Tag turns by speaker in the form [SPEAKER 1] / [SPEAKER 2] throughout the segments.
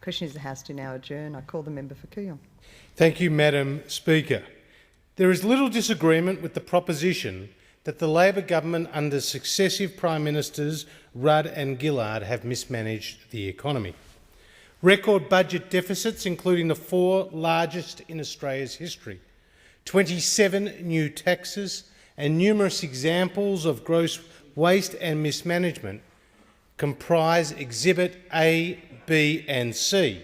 [SPEAKER 1] Question is the House to now adjourn. I call the member for Kooyong.
[SPEAKER 2] Thank you, Madam Speaker. There is little disagreement with the proposition that the Labor government under successive Prime Ministers Rudd and Gillard have mismanaged the economy. Record budget deficits, including the 4 largest in Australia's history, 27 new taxes and numerous examples of gross waste and mismanagement comprise Exhibit A, B and C.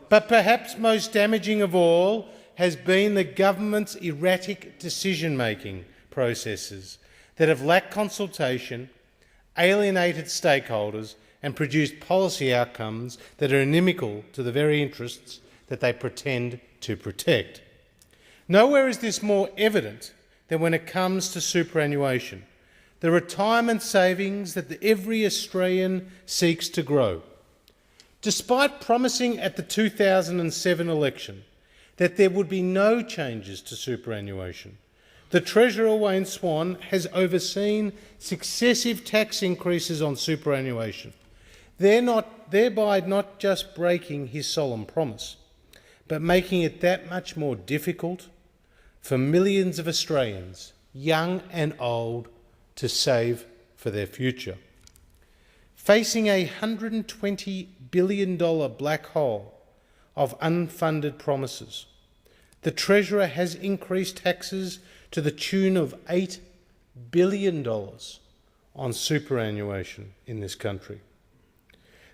[SPEAKER 2] But perhaps most damaging of all has been the government's erratic decision-making processes that have lacked consultation, alienated stakeholders and produced policy outcomes that are inimical to the very interests that they pretend to protect. Nowhere is this more evident than when it comes to superannuation, the retirement savings that every Australian seeks to grow. Despite promising at the 2007 election that there would be no changes to superannuation, the Treasurer Wayne Swan has overseen successive tax increases on superannuation, thereby not just breaking his solemn promise, but making it that much more difficult for millions of Australians, young and old, to save for their future. Facing a $120 billion black hole of unfunded promises, the Treasurer has increased taxes to the tune of $8 billion on superannuation in this country.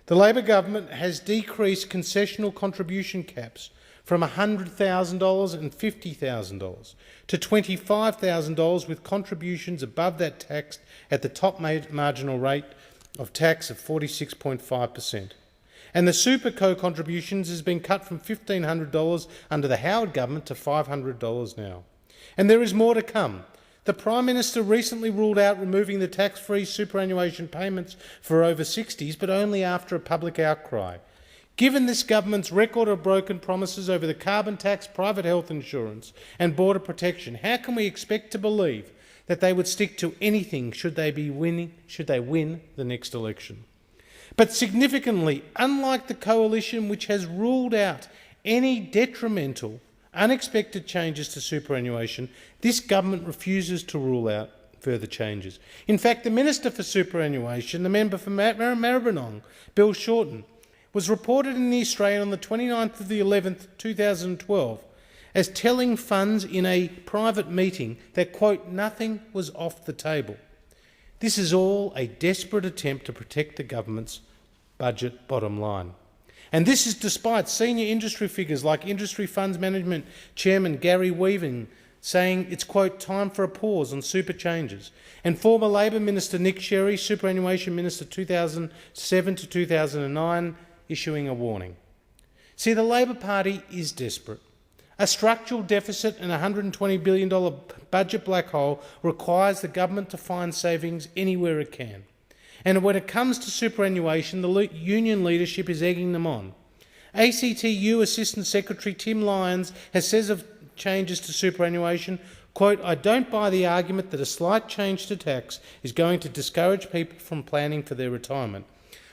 [SPEAKER 2] The Labor government has decreased concessional contribution caps from $100,000 and $50,000 to $25,000, with contributions above that taxed at the top marginal rate of tax of 46.5%. And the Superco contributions has been cut from $1,500 under the Howard government to $500 now. And there is more to come. The Prime Minister recently ruled out removing the tax-free superannuation payments for over 60s, but only after a public outcry. Given this government's record of broken promises over the carbon tax, private health insurance and border protection, how can we expect to believe that they would stick to anything should they win the next election? But significantly, unlike the coalition which has ruled out any detrimental, unexpected changes to superannuation, this government refuses to rule out further changes. In fact, the Minister for Superannuation, the member for Maribyrnong, Bill Shorten, was reported in the Australian on the 29th of the 11th, 2012, as telling funds in a private meeting that, quote, nothing was off the table. This is all a desperate attempt to protect the government's budget bottom line. And this is despite senior industry figures like Industry Funds Management Chairman Gary Weaving saying it's, quote, time for a pause on super changes, and former Labor Minister Nick Sherry, Superannuation Minister 2007 to 2009, issuing a warning. See, the Labor Party is desperate. A structural deficit and a $120 billion budget black hole requires the government to find savings anywhere it can. And when it comes to superannuation, the union leadership is egging them on. ACTU Assistant Secretary Tim Lyons has said of changes to superannuation, quote, I don't buy the argument that a slight change to tax is going to discourage people from planning for their retirement.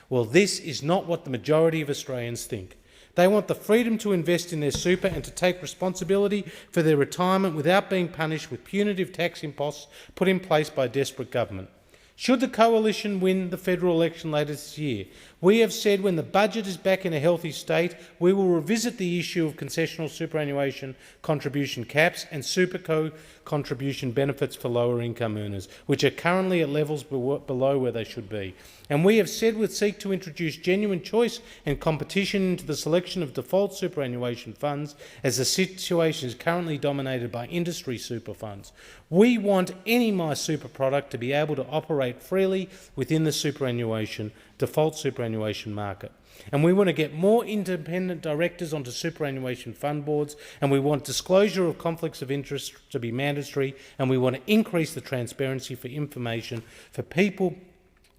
[SPEAKER 2] Well, this is not what the majority of Australians think. They want the freedom to invest in their super and to take responsibility for their retirement without being punished with punitive tax imposts put in place by a desperate government. Should the coalition win the federal election later this year, we have said when the budget is back in a healthy state, we will revisit the issue of concessional superannuation contribution caps and Superco contribution benefits for lower income earners, which are currently at levels below where they should be. And we have said we'd seek to introduce genuine choice and competition into the selection of default superannuation funds, as the situation is currently dominated by industry super funds. We want any MySuper product to be able to operate freely within the default superannuation market. And we want to get more independent directors onto superannuation fund boards, and we want disclosure of conflicts of interest to be mandatory, and we want to increase the transparency for information for people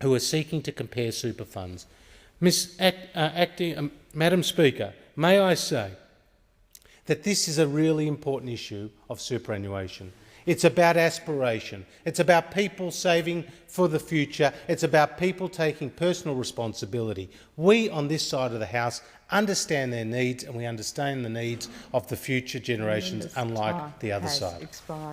[SPEAKER 2] who are seeking to compare super funds. Madam Speaker, may I say that this is a really important issue of superannuation. It's about aspiration. It's about people saving for the future. It's about people taking personal responsibility. We on this side of the House understand their needs, and we understand the needs of the future generations, unlike the other side.
[SPEAKER 1] Expired.